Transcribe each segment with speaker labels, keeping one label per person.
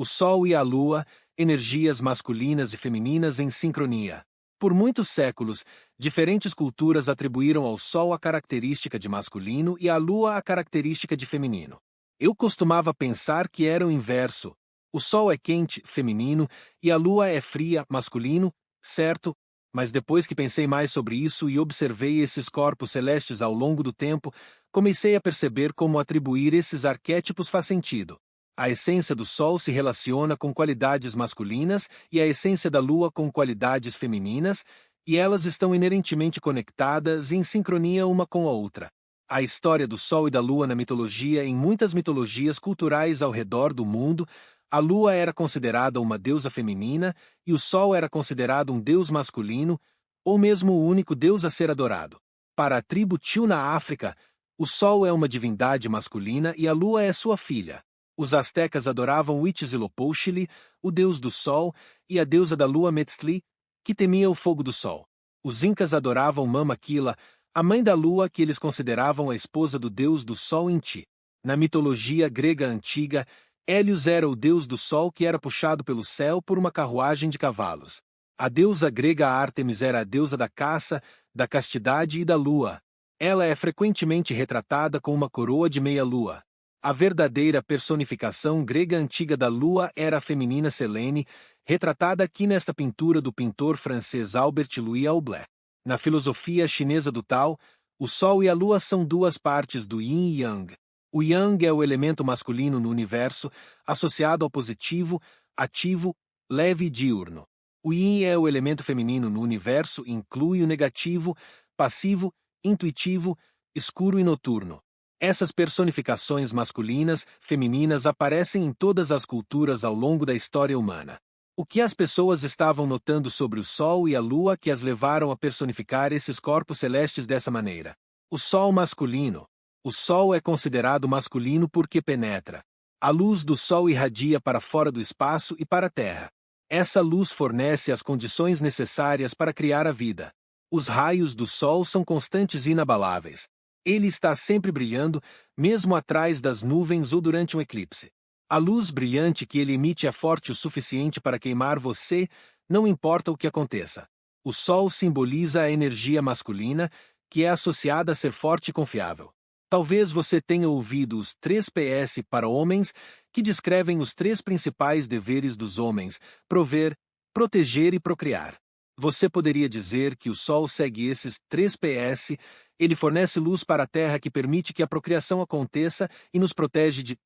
Speaker 1: O Sol e a Lua, energias masculinas e femininas em sincronia. Por muitos séculos, diferentes culturas atribuíram ao Sol a característica de masculino e à Lua a característica de feminino. Eu costumava pensar que era o inverso. O Sol é quente, feminino, e a Lua é fria, masculino, certo? Mas depois que pensei mais sobre isso e observei esses corpos celestes ao longo do tempo, comecei a perceber como atribuir esses arquétipos faz sentido. A essência do Sol se relaciona com qualidades masculinas e a essência da Lua com qualidades femininas, e elas estão inerentemente conectadas e em sincronia uma com a outra. A história do Sol e da Lua na mitologia. Em muitas mitologias culturais ao redor do mundo, a Lua era considerada uma deusa feminina e o Sol era considerado um deus masculino, ou mesmo o único deus a ser adorado. Para a tribo Tio na África, o Sol é uma divindade masculina e a Lua é sua filha. Os astecas adoravam Huitzilopochtli, o deus do Sol, e a deusa da Lua Metzli, que temia o fogo do Sol. Os incas adoravam Mama Quila, a mãe da Lua, que eles consideravam a esposa do deus do Sol Inti. Na mitologia grega antiga, Hélios era o deus do Sol que era puxado pelo céu por uma carruagem de cavalos. A deusa grega Ártemis era a deusa da caça, da castidade e da lua. Ela é frequentemente retratada com uma coroa de meia-lua. A verdadeira personificação grega antiga da lua era a feminina Selene, retratada aqui nesta pintura do pintor francês Albert Louis Aublet. Na filosofia chinesa do Tao, o Sol e a Lua são duas partes do Yin e Yang. O Yang é o elemento masculino no universo, associado ao positivo, ativo, leve e diurno. O Yin é o elemento feminino no universo e inclui o negativo, passivo, intuitivo, escuro e noturno. Essas personificações masculinas, femininas aparecem em todas as culturas ao longo da história humana. O que as pessoas estavam notando sobre o Sol e a Lua que as levaram a personificar esses corpos celestes dessa maneira? O Sol masculino. O Sol é considerado masculino porque penetra. A luz do Sol irradia para fora do espaço e para a Terra. Essa luz fornece as condições necessárias para criar a vida. Os raios do Sol são constantes e inabaláveis. Ele está sempre brilhando, mesmo atrás das nuvens ou durante um eclipse. A luz brilhante que ele emite é forte o suficiente para queimar você, não importa o que aconteça. O Sol simboliza a energia masculina, que é associada a ser forte e confiável. Talvez você tenha ouvido os 3 PS para homens, que descrevem os 3 principais deveres dos homens: prover, proteger e procriar. Você poderia dizer que o Sol segue esses 3 PS, ele fornece luz para a Terra que permite que a procriação aconteça e nos protege de,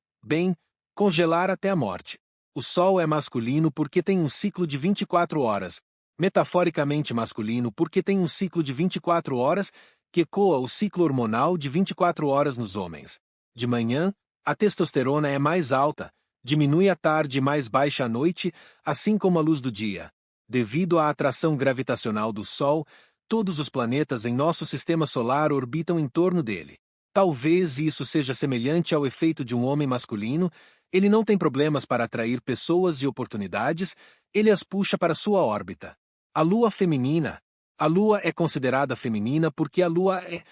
Speaker 1: congelar até a morte. O Sol é masculino porque tem um ciclo de 24 horas, metaforicamente masculino porque tem um ciclo de 24 horas que ecoa o ciclo hormonal de 24 horas nos homens. De manhã, a testosterona é mais alta, diminui à tarde e mais baixa à noite, assim como a luz do dia. Devido à atração gravitacional do Sol, todos os planetas em nosso sistema solar orbitam em torno dele. Talvez isso seja semelhante ao efeito de um homem masculino. Ele não tem problemas para atrair pessoas e oportunidades, ele as puxa para sua órbita. A Lua feminina. A Lua é considerada feminina porque a Lua é,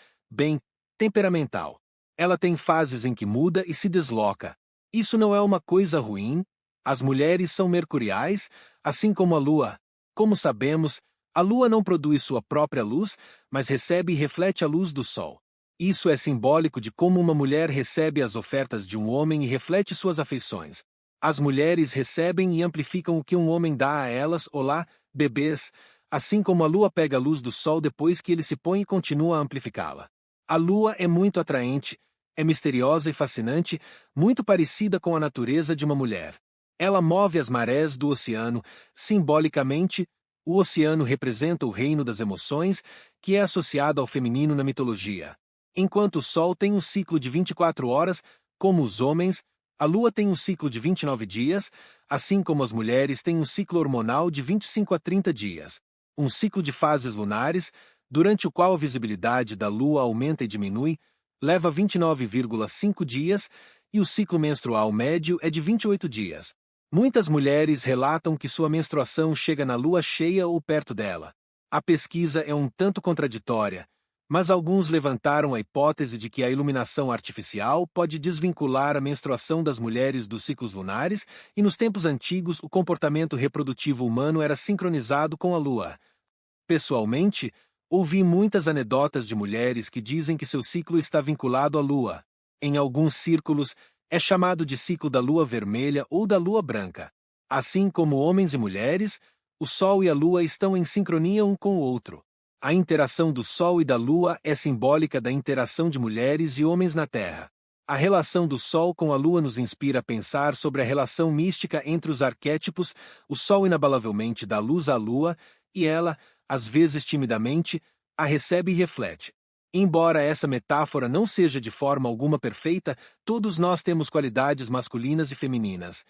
Speaker 1: temperamental. Ela tem fases em que muda e se desloca. Isso não é uma coisa ruim. As mulheres são mercuriais, assim como a Lua. Como sabemos, a Lua não produz sua própria luz, mas recebe e reflete a luz do Sol. Isso é simbólico de como uma mulher recebe as ofertas de um homem e reflete suas afeições. As mulheres recebem e amplificam o que um homem dá a elas, olá, bebês, assim como a Lua pega a luz do Sol depois que ele se põe e continua a amplificá-la. A Lua é muito atraente, é misteriosa e fascinante, muito parecida com a natureza de uma mulher. Ela move as marés do oceano. Simbolicamente, o oceano representa o reino das emoções, que é associado ao feminino na mitologia. Enquanto o Sol tem um ciclo de 24 horas, como os homens, a Lua tem um ciclo de 29 dias, assim como as mulheres têm um ciclo hormonal de 25 a 30 dias. Um ciclo de fases lunares, durante o qual a visibilidade da Lua aumenta e diminui, leva 29,5 dias, e o ciclo menstrual médio é de 28 dias. Muitas mulheres relatam que sua menstruação chega na lua cheia ou perto dela. A pesquisa é um tanto contraditória, Mas alguns levantaram a hipótese de que a iluminação artificial pode desvincular a menstruação das mulheres dos ciclos lunares, e nos tempos antigos o comportamento reprodutivo humano era sincronizado com a lua. Pessoalmente, ouvi muitas anedotas de mulheres que dizem que seu ciclo está vinculado à lua. Em alguns círculos, é chamado de ciclo da lua vermelha ou da lua branca. Assim como homens e mulheres, o Sol e a Lua estão em sincronia um com o outro. A interação do Sol e da Lua é simbólica da interação de mulheres e homens na Terra. A relação do Sol com a Lua nos inspira a pensar sobre a relação mística entre os arquétipos. O Sol inabalavelmente dá luz à Lua, e ela, às vezes timidamente, a recebe e reflete. Embora essa metáfora não seja de forma alguma perfeita, todos nós temos qualidades masculinas e femininas.